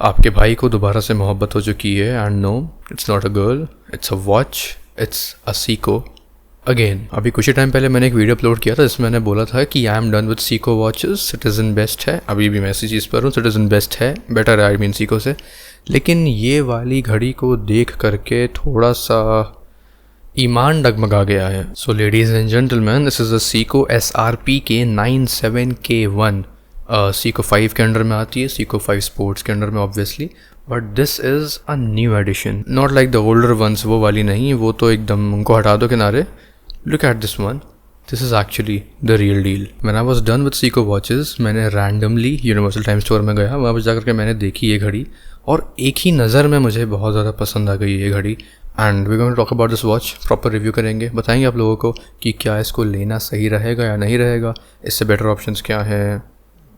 आपके भाई को दोबारा से मोहब्बत हो चुकी है and no, it's not a girl, it's a watch, it's a Seiko again. अभी कुछ ही टाइम पहले मैंने एक वीडियो अपलोड किया था जिसमें मैंने बोला था कि I am done with Seiko watches, citizen best है। अभी भी मैं इसी चीज़ पर हूँ, सिटीजन बेस्ट है, बेटर है आई मीन सीको से। लेकिन ये वाली घड़ी को देख करके थोड़ा सा ईमान डगमगा गया है। So ladies and gentleman, this is a Seiko SRPK 97K1। Seiko 5 के अंडर में आती है, सीको 5 स्पोर्ट्स के अंडर में obviously, but this is a new edition, not like the older ones. वो वाली नहीं, वो तो एकदम उनको हटा दो किनारे। Look at this one, this is actually the real deal. When I was done with Seiko watches, मैंने रैंडमली यूनिवर्सल टाइम स्टोर में गया, वहाँ पर जाकर के मैंने देखी ये घड़ी और एक ही नज़र में मुझे बहुत ज़्यादा पसंद आ गई ये घड़ी। And we going to talk about this watch, proper review करेंगे, बताएंगे आप लोगों को कि क्या इसको लेना सही रहेगा या नहीं रहेगा, इससे बेटर ऑप्शंस क्या हैं,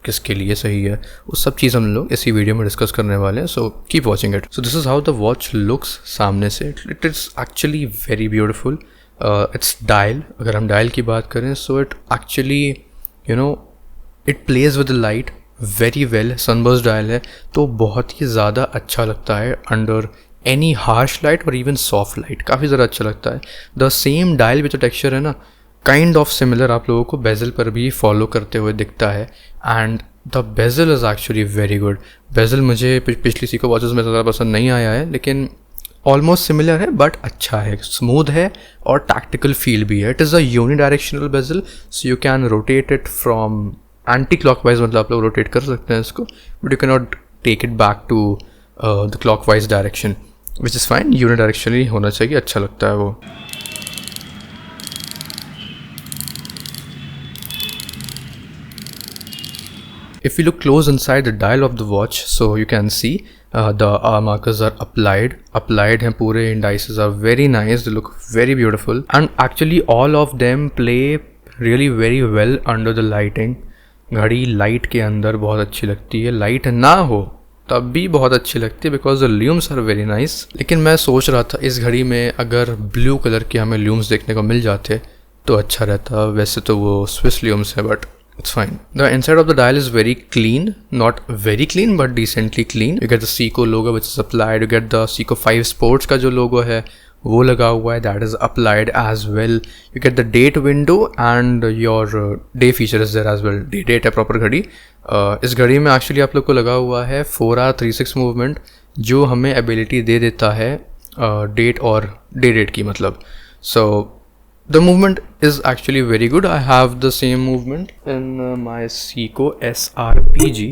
किसके लिए सही है, वो सब चीज़ हम लोग इसी वीडियो में डिस्कस करने वाले हैं। So keep watching it. So this is how the watch looks सामने से। It is actually very beautiful. It's dial, अगर हम डायल की बात करें so it actually it plays with light very well. Sunburst dial है तो बहुत ही ज़्यादा अच्छा लगता है अंडर एनी हार्श लाइट और इवन सॉफ्ट लाइट, काफ़ी ज़्यादा अच्छा लगता है। The same dial with texture है ना, काइंड ऑफ सिमिलर आप लोगों को बेजल पर भी फॉलो करते हुए दिखता है। And the bezel is actually very good. Bezel मुझे पिछली सीको वॉचेस में ज़्यादा पसंद नहीं आया है, लेकिन ऑलमोस्ट सिमिलर है बट अच्छा है, स्मूथ है और टैक्टिकल फील भी है। It is a unidirectional bezel, so you can rotate it from anticlockwise, मतलब आप लोग रोटेट कर सकते हैं इसको, but you can not take it back to the clockwise direction, which is fine. Unidirectionally होना चाहिए, अच्छा लगता है वो। If you look close inside the dial of the watch, so you can see the hour markers are applied हैं पूरे, indices are very nice, they look very beautiful and actually all of them play really very well under the lighting। घड़ी light के अंदर बहुत अच्छी लगती है, light ना हो तब भी बहुत अच्छी लगती है because the lumes are very nice. लेकिन मैं सोच रहा था इस घड़ी में अगर ब्लू कलर के हमें ल्यूम्स देखने को मिल जाते तो अच्छा रहता। वैसे तो वो स्विस ल्यूम्स है but it's fine. The inside of the dial is very clean, not very clean but decently clean. You get the Seiko logo which is applied, you get the Seiko 5 Sports का जो logo है वो लगा हुआ है, that is applied as well. You get the date window and your day feature is there as well. Date है proper घड़ी। इस घड़ी में actually आप लोग को लगा हुआ है 4R36 movement जो हमें ability दे देता है date और day date की, मतलब so the movement is actually very good. I have the same movement in my Seiko SRPG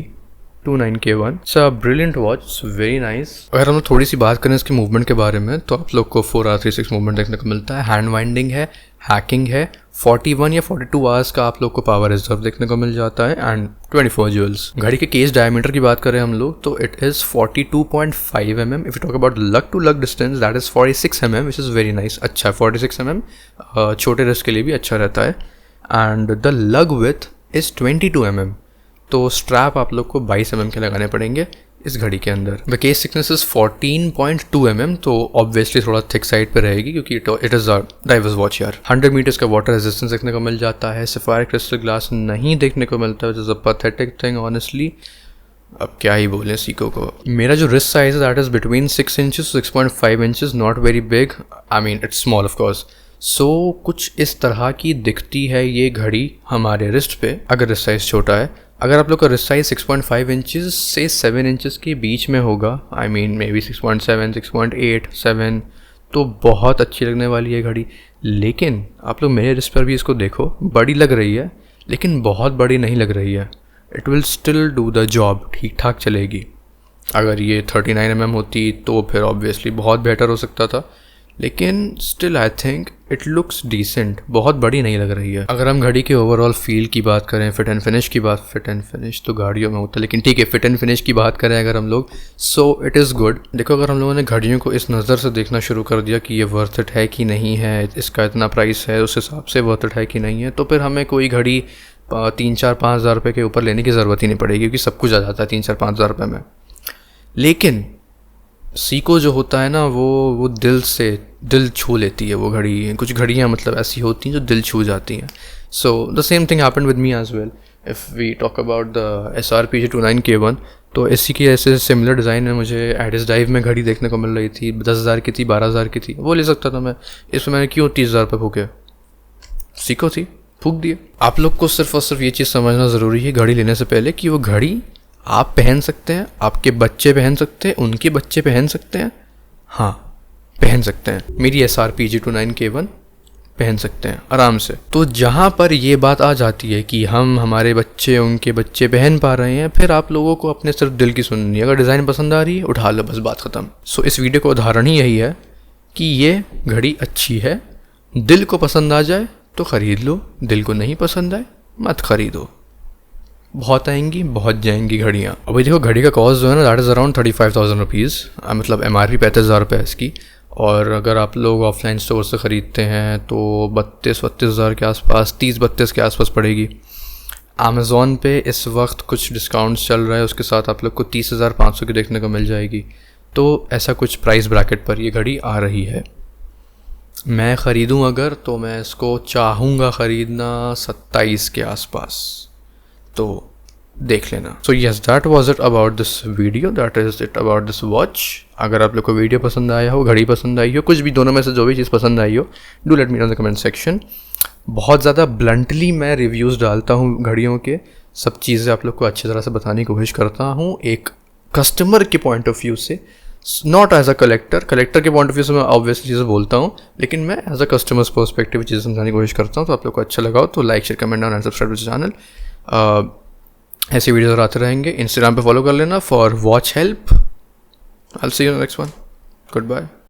29K1. It's a brilliant watch, it's very nice. अगर हम लोग थोड़ी सी बात करें इसके मूवमेंट के बारे में तो आप लोग को 4R36 मूवमेंट देखने को मिलता है, हैंड वाइंडिंग है, हैकिंग है, 41 या 42 आवर्स का आप लोग को पावर रिजर्व देखने को मिल जाता है एंड 24 जूल्स। घड़ी के केस डायमीटर की बात करें हम लोग तो it is 42.5 mm। If you talk about लग टू लग distance that is 46 mm, which is very nice. अच्छा है 46 mm, छोटे रिस्ट के लिए भी अच्छा रहता है। एंड द लग विथ इज़ 22 mm, तो स्ट्रैप आप लोग को 22 mm के लगाने पड़ेंगे इस घड़ी के अंदर। The case thickness is 14.2 mm, तो ऑब्वियसली थोड़ा थिक साइड पे रहेगी क्योंकि it is a diverse watch यार। 100 मीटर्स का वाटर रेजिस्टेंस देखने को मिल जाता है, सफायर क्रिस्टल ग्लास नहीं देखने को मिलता है, which is a pathetic thing honestly. अब क्या ही बोलें सीको को। मेरा जो रिस्ट साइज है that is between 6 inches 6.5 inches, not very big, I mean it's small of course. So कुछ इस तरह की दिखती है ये घड़ी हमारे रिस्ट पे अगर रिस्ट साइज छोटा है। अगर आप लोग का रिस्ट साइज 6.5 इंचेस से 7 इंचेस के बीच में होगा, आई मीन मे बी 6.7, 6.8, 7, तो बहुत अच्छी लगने वाली है घड़ी। लेकिन आप लोग मेरे रिस्ट पर भी इसको देखो, बड़ी लग रही है लेकिन बहुत बड़ी नहीं लग रही है। It will still do the job, ठीक ठाक चलेगी। अगर ये 39 mm होती तो फिर ऑब्वियसली बहुत बेटर हो सकता था, लेकिन still I think it looks decent, बहुत बड़ी नहीं लग रही है। अगर हम घड़ी के ओवरऑल फील की बात करें, फिट एंड फिनिश तो गाड़ियों में होता है, लेकिन ठीक है फिट एंड फिनिश की बात करें अगर हम लोग, सो इट इज़ गुड। देखो अगर हम लोगों ने घड़ियों को इस नज़र से देखना शुरू कर दिया कि ये वर्थ इट है कि नहीं है, इसका इतना प्राइस है उस हिसाब से वर्थ इट है कि नहीं है, तो फिर हमें कोई घड़ी 3-4-5 हज़ार रुपये के ऊपर लेने की ज़रूरत ही नहीं पड़ेगी क्योंकि सब कुछ आ जाता है 3-4-5 हज़ार रुपये में। लेकिन सीको जो होता है ना वो दिल छू लेती है वो घड़ी। कुछ घड़ियाँ मतलब ऐसी होती हैं जो दिल छू जाती हैं। So the same thing happened with me as well. If we talk about the SRPG 29K1, तो इसी की ऐसे सिमिलर डिज़ाइन में मुझे एडिस डाइव में घड़ी देखने को मिल रही थी, 10,000 की थी, 12,000 की थी, वो ले सकता था मैं। इसमें मैंने क्यों 30,000 रुपये फूके? सीखो थी, फूक दिए। आप लोग को सिर्फ और सिर्फ ये चीज़ समझना ज़रूरी है घड़ी लेने से पहले कि वो घड़ी आप पहन सकते हैं, आपके बच्चे पहन सकते हैं, उनके बच्चे पहन सकते हैं, हाँ पहन सकते हैं। मेरी SR PG29K1 पहन सकते हैं आराम से। तो जहाँ पर ये बात आ जाती है कि हम हमारे बच्चे उनके बच्चे पहन पा रहे हैं, फिर आप लोगों को अपने सिर्फ दिल की सुननी है। अगर डिज़ाइन पसंद आ रही है उठा लो, बस बात ख़त्म। सो इस वीडियो का उदाहरण ही यही है कि ये घड़ी अच्छी है, दिल को पसंद आ जाए तो ख़रीद लो, दिल को नहीं पसंद आए मत ख़रीदो। बहुत आएंगी बहुत जाएंगी घड़ियाँ। अभी देखो घड़ी का कॉस्ट जो है ना, दैट इज़ अराउंड 35,000 रुपीज़, मतलब MRP 35,000 रुपये है इसकी। और अगर आप लोग ऑफलाइन स्टोर से ख़रीदते हैं तो 32-32 हज़ार के आसपास, 30-32 के आसपास पड़ेगी। अमेज़ॉन पे इस वक्त कुछ डिस्काउंट्स चल रहा है, उसके साथ आप लोग को 30,500 की देखने को मिल जाएगी। तो ऐसा कुछ प्राइस ब्रैकेट पर ये घड़ी आ रही है। मैं ख़रीदूँ अगर, तो मैं इसको चाहूँगा ख़रीदना 27 के आसपास, तो देख लेना। So yes, that was it about this video, that is it about this watch. अगर आप लोग को वीडियो पसंद आया हो, घड़ी पसंद आई हो, कुछ भी दोनों में से जो भी चीज़ पसंद आई हो, do let me know in the comment section. बहुत ज़्यादा ब्लंटली मैं रिव्यूज़ डालता हूँ घड़ियों के, सब चीज़ें आप लोग को अच्छी तरह से बताने की कोशिश करता हूँ एक कस्टमर के पॉइंट ऑफ व्यू से, नॉट एज अ कलेक्टर के पॉइंट ऑफ व्यू से मैं ऑब्वियसली चीज़ें बोलता हूँ, लेकिन मैं एज अ कस्टमर्स पर्सपेक्टिव चीज़ें समझाने की कोशिश करता हूँ। तो आप लोग को अच्छा लगा हो तो like share comment down and subscribe to channel. ऐसी वीडियोस आते रहेंगे। इंस्टाग्राम पे फॉलो कर लेना for watch help. I will see you in the next one. Good bye.